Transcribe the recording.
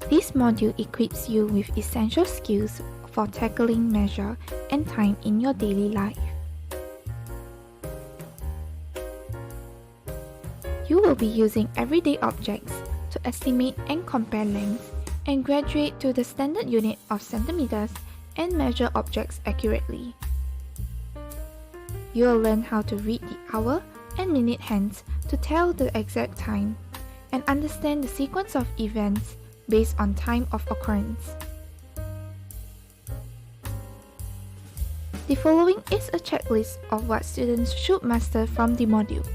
This module equips you with essential skills for tackling measure and time in your daily life. You will be using everyday objects to estimate and compare lengths and graduate to the standard unit of centimeters and measure objects accurately. You will learn how to read the hour and minute hands to tell the exact time and understand the sequence of events based on time of occurrence. The following is a checklist of what students should master from the module.